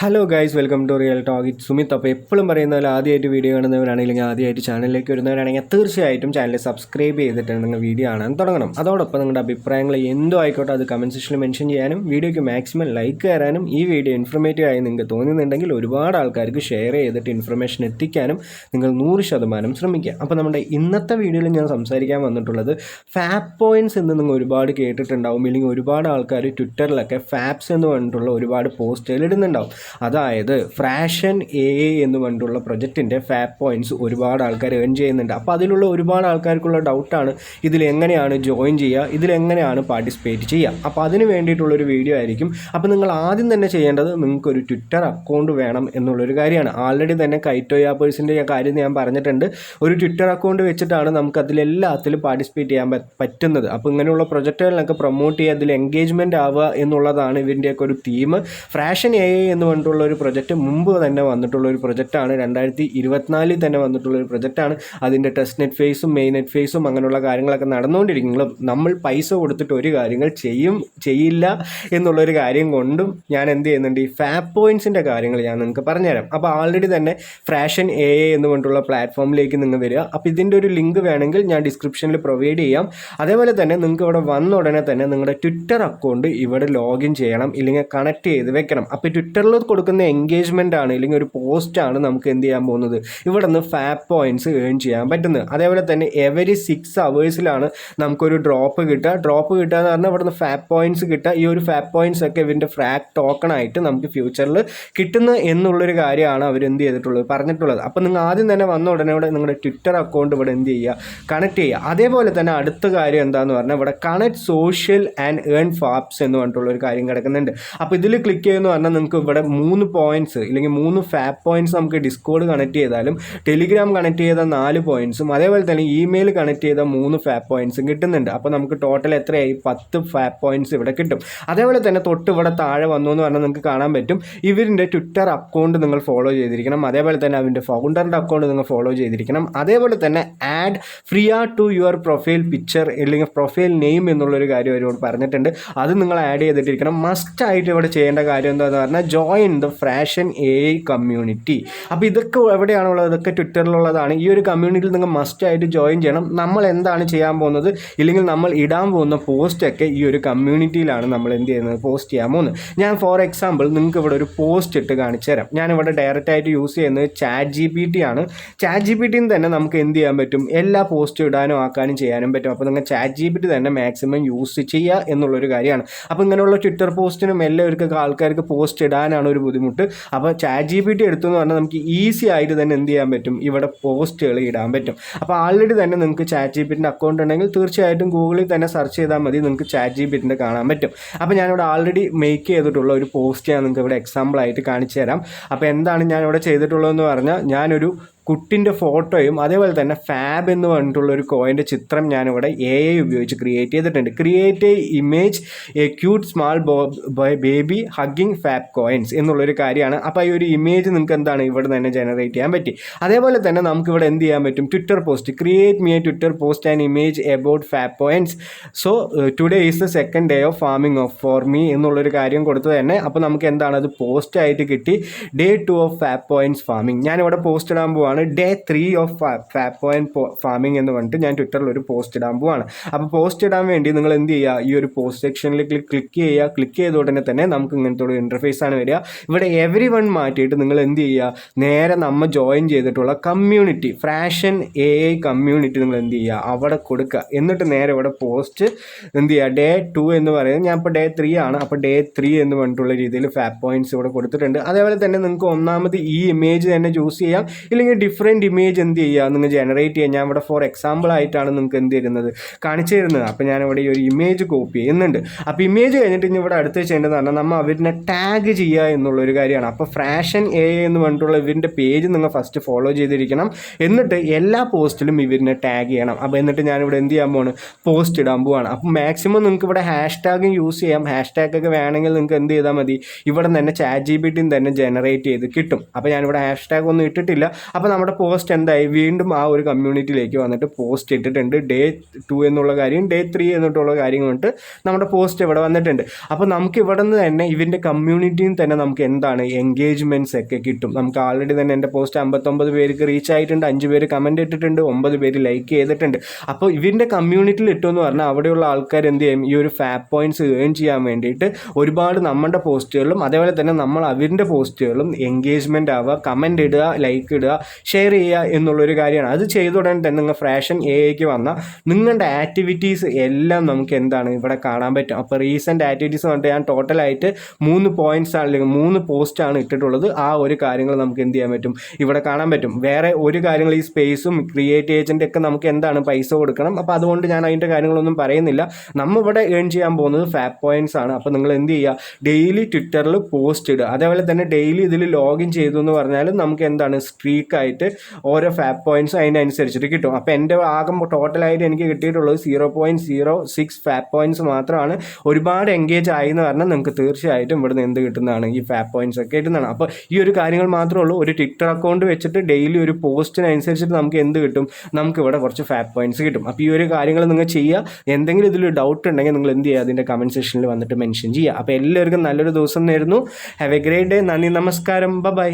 Hello guys, welcome to real talk. It Sumit. അപ്പോൾ എപ്പോഴും പറയുന്ന പോലെ ആദ്യമായിട്ട് വീഡിയോ കാണുന്നവരാണെങ്കിൽ ആദ്യമായിട്ട് ചാനലിലേക്ക് വരുന്നവരാണെങ്കിൽ തീർച്ചയായിട്ടും ചാനൽ സബ്സ്ക്രൈബ് ചെയ്തിട്ട് നിങ്ങൾ വീഡിയോ കാണാൻ തുടങ്ങണം. അതോടൊപ്പം നിങ്ങളുടെ അഭിപ്രായങ്ങൾ എന്തോ ആയിക്കോട്ടെ അത് കമൻറ്റ് സെക്ഷനിൽ മെൻഷൻ ചെയ്യാനും വീഡിയോയ്ക്ക് മാക്സിമം ലൈക്ക് തരാനും ഈ വീഡിയോ ഇൻഫർമേറ്റീവ് ആയി നിങ്ങൾക്ക് തോന്നുന്നുണ്ടെങ്കിൽ ഒരുപാട് ആൾക്കാർക്ക് ഷെയർ ചെയ്തിട്ട് ഇൻഫർമേഷൻ എത്തിക്കാനും നിങ്ങൾ 100% ശ്രമിക്കുക. അപ്പോൾ നമ്മുടെ ഇന്നത്തെ വീഡിയോയിൽ ഞാൻ സംസാരിക്കാൻ വന്നിട്ടുള്ളത് ഫാപ്പ് പോയിൻറ്റ്സ് എന്ന് നിങ്ങൾ ഒരുപാട് കേട്ടിട്ടുണ്ടാവും, ഇല്ലെങ്കിൽ ഒരുപാട് ആൾക്കാർ ട്വിറ്ററിലൊക്കെ ഫാപ്സ് എന്ന് പറഞ്ഞിട്ടുള്ള ഒരുപാട് പോസ്റ്റുകൾ ഇടുന്നുണ്ടാവും. അതായത് ഫ്രാഷൻ AI എന്ന് പറഞ്ഞിട്ടുള്ള പ്രൊജക്റ്റിൻ്റെ ഫാപ്പ് പോയിൻറ്റ്സ് ഒരുപാട് ആൾക്കാർ ഏൺ ചെയ്യുന്നുണ്ട്. അപ്പോൾ അതിലുള്ള ഒരുപാട് ആൾക്കാർക്കുള്ള ഡൗട്ടാണ് ഇതിലെങ്ങനെയാണ് ജോയിൻ ചെയ്യുക, ഇതിലെങ്ങനെയാണ് പാർട്ടിസിപ്പേറ്റ് ചെയ്യുക. അപ്പോൾ അതിന് വേണ്ടിയിട്ടുള്ളൊരു വീഡിയോ ആയിരിക്കും. അപ്പോൾ നിങ്ങൾ ആദ്യം തന്നെ ചെയ്യേണ്ടത് നിങ്ങൾക്കൊരു ട്വിറ്റർ അക്കൗണ്ട് വേണം എന്നുള്ളൊരു കാര്യമാണ്. ആൾറെഡി തന്നെ കൈറ്റോ യാപ്പേഴ്സിൻ്റെ കാര്യം ഞാൻ പറഞ്ഞിട്ടുണ്ട്. ഒരു ട്വിറ്റർ അക്കൗണ്ട് വെച്ചിട്ടാണ് നമുക്ക് അതിലെല്ലാത്തിലും പാർട്ടിസിപ്പേറ്റ് ചെയ്യാൻ പറ്റുന്നത്. അപ്പോൾ ഇങ്ങനെയുള്ള പ്രൊജക്റ്റുകളിലൊക്കെ പ്രൊമോട്ട് ചെയ്യുക, അതിൽ എൻഗേജ്മെൻറ്റ് ആവുക എന്നുള്ളതാണ് ഇവൻ്റെയൊക്കെ ഒരു തീം. ഫ്രാഷൻ AI എന്ന് പറഞ്ഞിട്ടുള്ള ഒരു പ്രൊജക്റ്റ് മുമ്പ് തന്നെ വന്നിട്ടുള്ള ഒരു പ്രൊജക്റ്റാണ്. 2024 തന്നെ വന്നിട്ടുള്ള ഒരു പ്രൊജക്റ്റാണ്. അതിൻ്റെ ടെസ്റ്റ് നെറ്റ് ഫേസും മെയിൻ നെറ്റ് ഫേസും അങ്ങനെയുള്ള കാര്യങ്ങളൊക്കെ നടന്നുകൊണ്ടിരിക്കുമ്പോൾ നമ്മൾ പൈസ കൊടുത്തിട്ട് ഒരു കാര്യങ്ങൾ ചെയ്യില്ല എന്നുള്ളൊരു കാര്യം കൊണ്ടും ഞാൻ എന്ത് ചെയ്യുന്നുണ്ട്, ഈ ഫാപ്പ് പോയിൻറ്റ്സിൻ്റെ കാര്യങ്ങൾ ഞാൻ നിങ്ങൾക്ക് പറഞ്ഞുതരാം. അപ്പോൾ ആൾറെഡി തന്നെ ഫ്രാഷൻ AI എന്ന് പറഞ്ഞിട്ടുള്ള പ്ലാറ്റ്ഫോമിലേക്ക് നിങ്ങൾ വരിക. അപ്പോൾ ഇതിൻ്റെ ഒരു ലിങ്ക് വേണമെങ്കിൽ ഞാൻ ഡിസ്ക്രിപ്ഷനിൽ പ്രൊവൈഡ് ചെയ്യാം. അതേപോലെ തന്നെ നിങ്ങൾക്ക് ഇവിടെ വന്ന ഉടനെ തന്നെ നിങ്ങളുടെ ട്വിറ്റർ അക്കൗണ്ട് ഇവിടെ ലോഗിൻ ചെയ്യണം, ഇല്ലെങ്കിൽ കണക്ട് ചെയ്ത് വെക്കണം. അപ്പോൾ ട്വിറ്ററിൽ കൊടുക്കുന്ന എൻഗേജ്മെൻ്റ് ആണ്, ഇല്ലെങ്കിൽ ഒരു പോസ്റ്റാണ് നമുക്ക് എന്ത് ചെയ്യാൻ പോകുന്നത്, ഇവിടെ നിന്ന് ഫാപ്പ് പോയിൻറ്റ്സ് ഏൺ ചെയ്യാൻ പറ്റുന്നത്. അതേപോലെ തന്നെ എവരി 6 hours നമുക്കൊരു ഡ്രോപ്പ് കിട്ടുക എന്ന് പറഞ്ഞാൽ ഇവിടെ നിന്ന് ഫാപ്പ് പോയിൻറ്റ്സ് കിട്ടുക. ഈ ഒരു ഫാപ്പ് പോയിൻറ്റ്സ് ഒക്കെ ഇവൻ്റെ ഫ്രാഗ് ടോക്കണായിട്ട് നമുക്ക് ഫ്യൂച്ചറിൽ കിട്ടുന്ന എന്നുള്ളൊരു കാര്യമാണ് അവർ എന്ത് ചെയ്തിട്ടുള്ളത്, പറഞ്ഞിട്ടുള്ളത്. അപ്പോൾ നിങ്ങൾ ആദ്യം തന്നെ വന്ന ഉടനെ ഇവിടെ നിങ്ങളുടെ ട്വിറ്റർ അക്കൗണ്ട് ഇവിടെ എന്ത് ചെയ്യുക, കണക്ട് ചെയ്യുക. അതേപോലെ തന്നെ അടുത്ത കാര്യം എന്താണെന്ന് പറഞ്ഞാൽ ഇവിടെ കണക്ട് സോഷ്യൽ ആൻഡ് ഏൺ ഫാപ്സ് എന്ന് പറഞ്ഞിട്ടുള്ളൊരു കാര്യം കിടക്കുന്നുണ്ട്. അപ്പോൾ ഇതിൽ ക്ലിക്ക് ചെയ്യുമെന്ന് പറഞ്ഞാൽ നിങ്ങൾക്ക് ഇവിടെ 3 പോയിൻറ്റ്സ് ഇല്ലെങ്കിൽ 3 ഫാപ്പ് പോയിൻറ്റ്സ് നമുക്ക് ഡിസ്കോഡ് കണക്ട് ചെയ്താലും ടെലിഗ്രാം കണക്ട് ചെയ്ത 4 പോയിൻറ്റ്സും അതേപോലെ തന്നെ ഇമെയിൽ കണക്ട് ചെയ്ത 3 ഫാപ്പ് പോയിൻറ്റ്സും കിട്ടുന്നുണ്ട്. അപ്പോൾ നമുക്ക് ടോട്ടൽ എത്രയായി, 10 ഫാപ്പ് പോയിൻറ്റ്സ് ഇവിടെ കിട്ടും. അതേപോലെ തന്നെ തൊട്ട് ഇവിടെ താഴെ വന്നു എന്ന് പറഞ്ഞാൽ നിങ്ങൾക്ക് കാണാൻ പറ്റും ഇവരിൻ്റെ ട്വിറ്റർ അക്കൗണ്ട് നിങ്ങൾ ഫോളോ ചെയ്തിരിക്കണം. അതേപോലെ തന്നെ അവൻ്റെ ഫൗണ്ടറിൻ്റെ അക്കൗണ്ട് നിങ്ങൾ ഫോളോ ചെയ്തിരിക്കണം. അതേപോലെ തന്നെ add free to your profile picture അല്ലെങ്കിൽ പ്രൊഫൈൽ നെയിം എന്നുള്ളൊരു കാര്യം അവരോട് പറഞ്ഞിട്ടുണ്ട്. അത് നിങ്ങൾ ആഡ് ചെയ്തിട്ടിരിക്കണം. മസ്റ്റായിട്ട് ഇവിടെ ചെയ്യേണ്ട കാര്യം എന്താണെന്ന് പറഞ്ഞാൽ join the passion AI community. അപ്പോൾ ഇതൊക്കെ എവിടെയാണുള്ളത്, ഇതൊക്കെ ട്വിറ്ററിലുള്ളതാണ്. ഈ ഒരു കമ്മ്യൂണിറ്റിയിൽ നിങ്ങൾ മസ്റ്റായിട്ട് ജോയിൻ ചെയ്യണം. നമ്മൾ എന്താണ് ചെയ്യാൻ പോകുന്നത്, ഇല്ലെങ്കിൽ നമ്മൾ ഇടാൻ പോകുന്ന പോസ്റ്റൊക്കെ ഈ ഒരു കമ്മ്യൂണിറ്റിയിലാണ് നമ്മൾ എന്ത് ചെയ്യുന്നത്, പോസ്റ്റ് ചെയ്യാൻ പോകുന്നത്. ഞാൻ ഫോർ എക്സാമ്പിൾ നിങ്ങൾക്ക് ഇവിടെ ഒരു പോസ്റ്റ് ഇട്ട് കാണിച്ചു തരാം. ഞാനിവിടെ ഡയറക്റ്റായിട്ട് യൂസ് ചെയ്യുന്നത് ChatGPT ആണ്. ChatGPTയിൽ തന്നെ നമുക്ക് എന്ത് ചെയ്യാൻ പറ്റും, എല്ലാ പോസ്റ്റും ഇടാനും ആക്കാനും ചെയ്യാനും പറ്റും. അപ്പോൾ നിങ്ങൾ ChatGPT തന്നെ മാക്സിമം യൂസ് ചെയ്യുക എന്നുള്ളൊരു കാര്യമാണ്. അപ്പോൾ ഇങ്ങനെയുള്ള ട്വിറ്റർ പോസ്റ്റിനും എല്ലാവർക്കും ആൾക്കാർക്ക് പോസ്റ്റ് ഇടാനാണ് ഒരു ബുദ്ധിമുട്ട്. അപ്പോൾ ChatGPT എടുത്തെന്ന് പറഞ്ഞാൽ നമുക്ക് ഈസി ആയിട്ട് തന്നെ എന്ത് ചെയ്യാൻ പറ്റും, ഇവിടെ പോസ്റ്റുകൾ ഇടാൻ പറ്റും. അപ്പോൾ ആൾറെഡി തന്നെ നിങ്ങൾക്ക് ChatGPTൻ്റെ അക്കൗണ്ട് ഉണ്ടെങ്കിൽ തീർച്ചയായിട്ടും ഗൂഗിളിൽ തന്നെ സെർച്ച് ചെയ്താൽ മതി, നിങ്ങൾക്ക് ChatGPTൻ്റെ കാണാൻ പറ്റും. അപ്പോൾ ഞാനിവിടെ ആൾറെഡി മേക്ക് ചെയ്തിട്ടുള്ള ഒരു പോസ്റ്റ് ഞാൻ നിങ്ങൾക്ക് ഇവിടെ എക്സാമ്പിളായിട്ട് കാണിച്ചു തരാം. അപ്പോൾ എന്താണ് ഞാനിവിടെ ചെയ്തിട്ടുള്ളതെന്ന് പറഞ്ഞാൽ ഞാനൊരു കുട്ടിൻ്റെ ഫോട്ടോയും അതേപോലെ തന്നെ ഫാബ് എന്ന് പറഞ്ഞിട്ടുള്ള ഒരു കോയിൻ്റെ ചിത്രം ഞാനിവിടെ AI ഉപയോഗിച്ച് ക്രിയേറ്റ് ചെയ്തിട്ടുണ്ട്. Create A image A cute small baby hugging fab coins എന്നുള്ളൊരു കാര്യമാണ്. അപ്പോൾ ഈ ഒരു ഇമേജ് നിങ്ങൾക്ക് എന്താണ് ഇവിടെ തന്നെ ജനറേറ്റ് ചെയ്യാൻ പറ്റി. അതേപോലെ തന്നെ നമുക്കിവിടെ എന്ത് ചെയ്യാൻ പറ്റും, Twitter post create me A Twitter post and image about fab coins. So today is the second day of farming of for me എന്നുള്ളൊരു കാര്യം കൊടുത്തത് തന്നെ. അപ്പോൾ നമുക്ക് എന്താണ് അത് പോസ്റ്റ് ആയിട്ട് കിട്ടി. Day 2 of fab points farming ഞാനിവിടെ പോസ്റ്റ് ഇടാൻ പോവാണ്. Day 3 of fab point farming എന്ന് പറഞ്ഞിട്ട് ഞാൻ ട്വിറ്ററിൽ ഒരു പോസ്റ്റ് ഇടാൻ പോവാണ്. അപ്പോൾ പോസ്റ്റ് ഇടാൻ വേണ്ടി നിങ്ങൾ എന്ത് ചെയ്യുക, ഈ ഒരു പോസ്റ്റ് സെക്ഷനിൽ ക്ലിക്ക് ചെയ്യുക. ക്ലിക്ക് ചെയ്ത ഉടനെ തന്നെ നമുക്ക് ഇങ്ങനത്തെ ഒരു ഇൻ്റർഫേസ് ആണ് വരിക. ഇവിടെ everyone മാറ്റിയിട്ട് നിങ്ങൾ എന്ത് ചെയ്യുക, നേരെ നമ്മൾ ജോയിൻ ചെയ്തിട്ടുള്ള കമ്മ്യൂണിറ്റി ഫ്രാഷൻ AI കമ്മ്യൂണിറ്റി നിങ്ങൾ എന്ത് ചെയ്യുക, അവിടെ കൊടുക്കുക. എന്നിട്ട് നേരെ ഇവിടെ പോസ്റ്റ് എന്ത് ചെയ്യുക, Day 2 എന്ന് പറയുന്നത് ഞാൻ ഇപ്പോൾ Day 3 ആണ്. അപ്പോൾ Day 3 എന്ന് പറഞ്ഞിട്ടുള്ള രീതിയിൽ ഫാബ് പോയിൻറ്റ്സ് ഇവിടെ കൊടുത്തിട്ടുണ്ട്. അതേപോലെ തന്നെ നിങ്ങൾക്ക് ഒന്നാമത് ഈ ഇമേജ് തന്നെ ചൂസ് ചെയ്യാം, ഇല്ലെങ്കിൽ ഡിഫറെൻറ്റ് ഇമേജ് എന്ത് ചെയ്യുക, നിങ്ങൾ ജനറേറ്റ് ചെയ്യുക. ഞാൻ ഇവിടെ ഫോർ എക്സാമ്പിൾ ആയിട്ടാണ് നിങ്ങൾക്ക് എന്ത് തരുന്നത്, കാണിച്ചു തരുന്നത്. അപ്പോൾ ഞാനിവിടെ ഈ ഒരു ഇമേജ് കോപ്പി ചെയ്യുന്നുണ്ട്. അപ്പോൾ ഇമേജ് കഴിഞ്ഞിട്ട് ഇനി ഇവിടെ അടുത്ത് ചെയ്യേണ്ടതെന്ന് പറഞ്ഞാൽ നമ്മൾ അവരിനെ ടാഗ് ചെയ്യുക എന്നുള്ളൊരു കാര്യമാണ്. അപ്പോൾ ഫ്രാഷൻ AI എന്ന് പറഞ്ഞിട്ടുള്ള ഇവരിൻ്റെ പേജ് നിങ്ങൾ ഫസ്റ്റ് ഫോളോ ചെയ്തിരിക്കണം. എന്നിട്ട് എല്ലാ പോസ്റ്റിലും ഇവരിനെ ടാഗ് ചെയ്യണം. അപ്പോൾ എന്നിട്ട് ഞാനിവിടെ എന്ത് ചെയ്യാൻ പോവാണ്, പോസ്റ്റ് ഇടാൻ പോവാണ്. അപ്പോൾ മാക്സിമം നിങ്ങൾക്ക് ഇവിടെ ഹാഷ്ടാഗും യൂസ് ചെയ്യാം. ഹാഷ്ടാഗൊക്കെ വേണമെങ്കിൽ നിങ്ങൾക്ക് എന്ത് ചെയ്താൽ മതി, ഇവിടെ തന്നെ ChatGPT തന്നെ ജനറേറ്റ് ചെയ്ത് കിട്ടും. അപ്പോൾ ഞാനിവിടെ ഹാഷ്ടാഗ് ഒന്നും ഇട്ടിട്ടില്ല. അപ്പോൾ നമ്മുടെ പോസ്റ്റ് എന്തായി, വീണ്ടും ആ ഒരു കമ്മ്യൂണിറ്റിയിലേക്ക് വന്നിട്ട് പോസ്റ്റ് ഇട്ടിട്ടുണ്ട്. ഡേ 2 എന്നുള്ള കാര്യം, ഡേ 3 എന്നിട്ടുള്ള കാര്യം കൊണ്ട് നമ്മുടെ പോസ്റ്റ് ഇവിടെ വന്നിട്ടുണ്ട്. അപ്പോൾ നമുക്ക് ഇവിടെ നിന്ന് തന്നെ ഇവൻ്റെ കമ്മ്യൂണിറ്റിയിൽ തന്നെ നമുക്ക് എന്താണ് എൻഗേജ്മെൻറ്റ്സ് ഒക്കെ കിട്ടും. നമുക്ക് ആൾറെഡി തന്നെ എൻ്റെ പോസ്റ്റ് 59 പേർക്ക് റീച്ച് ആയിട്ടുണ്ട്, 5 പേര് കമൻറ്റ് ഇട്ടിട്ടുണ്ട്, 9 പേര് ലൈക്ക് ചെയ്തിട്ടുണ്ട്. അപ്പോൾ ഇവൻ്റെ കമ്മ്യൂണിറ്റിയിൽ ഇട്ടുമെന്ന് പറഞ്ഞാൽ അവിടെയുള്ള ആൾക്കാർ എന്ത് ചെയ്യും, ഈ ഒരു ഫാപ്പ് പോയിൻറ്റ്സ് ഏൺ ചെയ്യാൻ വേണ്ടിയിട്ട് ഒരുപാട് നമ്മുടെ പോസ്റ്റുകളിലും അതേപോലെ തന്നെ നമ്മൾ അവരുടെ പോസ്റ്റുകളും എൻഗേജ്മെൻ്റ് ആവുക, കമൻറ്റ് ഇടുക, ലൈക്ക് ഇടുക, ഷെയർ ചെയ്യുക എന്നുള്ളൊരു കാര്യമാണ്. അത് ചെയ്ത ഉടനെ തന്നെ നിങ്ങൾ ഫ്രാഷൻ എഐക്ക് വന്നാൽ നിങ്ങളുടെ ആക്ടിവിറ്റീസ് എല്ലാം നമുക്ക് എന്താണ് ഇവിടെ കാണാൻ പറ്റും. അപ്പോൾ റീസെൻറ്റ് ആക്ടിവിറ്റീസ് പറഞ്ഞിട്ട് ഞാൻ ടോട്ടലായിട്ട് 3 പോയിൻറ്റ്സ് അല്ലെങ്കിൽ 3 പോസ്റ്റാണ് ഇട്ടിട്ടുള്ളത്. ആ ഒരു കാര്യങ്ങൾ നമുക്ക് എന്ത് ചെയ്യാൻ പറ്റും, ഇവിടെ കാണാൻ പറ്റും. വേറെ ഒരു കാര്യങ്ങൾ ഈ സ്പേസും ക്രിയേറ്റ് ഏജൻ്റ് ഒക്കെ നമുക്ക് എന്താണ് പൈസ കൊടുക്കണം. അപ്പോൾ അതുകൊണ്ട് ഞാൻ അതിൻ്റെ കാര്യങ്ങളൊന്നും പറയുന്നില്ല. നമ്മൾ ഇവിടെ ഏൺ ചെയ്യാൻ പോകുന്നത് ഫാപ്പ് പോയിൻറ്റ്സ് ആണ്. അപ്പോൾ നിങ്ങൾ എന്ത് ചെയ്യുക, ഡെയിലി ട്വിറ്ററിൽ പോസ്റ്റ് ഇടുക, അതേപോലെ തന്നെ ഡെയിലി ഇതിൽ ലോഗിൻ ചെയ്തു എന്ന് പറഞ്ഞാൽ നമുക്ക് എന്താണ് സ്ട്രീക്കായിട്ട് ഓരോ ഫാപ്പ് പോയിൻറ്റ്സ് അതിനനുസരിച്ചിട്ട് കിട്ടും. അപ്പോൾ എൻ്റെ ആകെ ടോട്ടലായിട്ട് എനിക്ക് കിട്ടിയിട്ടുള്ളത് 0.06 ഫാപ്പ് പോയിൻറ്റ്സ് മാത്രമാണ്. ഒരുപാട് എൻഗേജ് ആയി എന്ന് പറഞ്ഞാൽ നിങ്ങൾക്ക് തീർച്ചയായിട്ടും ഇവിടുന്ന് എന്ത് കിട്ടുന്നതാണ്, ഈ ഫാപ്പ് പോയിൻറ്റ്സ് ഒക്കെ കിട്ടുന്നതാണ്. അപ്പോൾ ഈ ഒരു കാര്യങ്ങൾ മാത്രമേ ഉള്ളൂ. ഒരു ട്വിറ്റർ അക്കൗണ്ട് വെച്ചിട്ട് ഡെയിലി ഒരു പോസ്റ്റിനനുസരിച്ചിട്ട് നമുക്ക് എന്ത് കിട്ടും, നമുക്ക് ഇവിടെ കുറച്ച് ഫാപ്പ് പോയിൻറ്റ്സ് കിട്ടും. അപ്പോൾ ഈ ഒരു കാര്യങ്ങൾ നിങ്ങൾ ചെയ്യുക. എന്തെങ്കിലും ഇതിൽ ഡൗട്ട് ഉണ്ടെങ്കിൽ നിങ്ങൾ എന്ത് ചെയ്യുക, അതിൻ്റെ കമൻറ്റ് സെക്ഷനിൽ വന്നിട്ട് മെൻഷൻ ചെയ്യുക. അപ്പോൾ എല്ലാവർക്കും നല്ലൊരു ദിവസം നേരുന്നു. Have A great day. നന്ദി, നമസ്കാരം, ബൈ.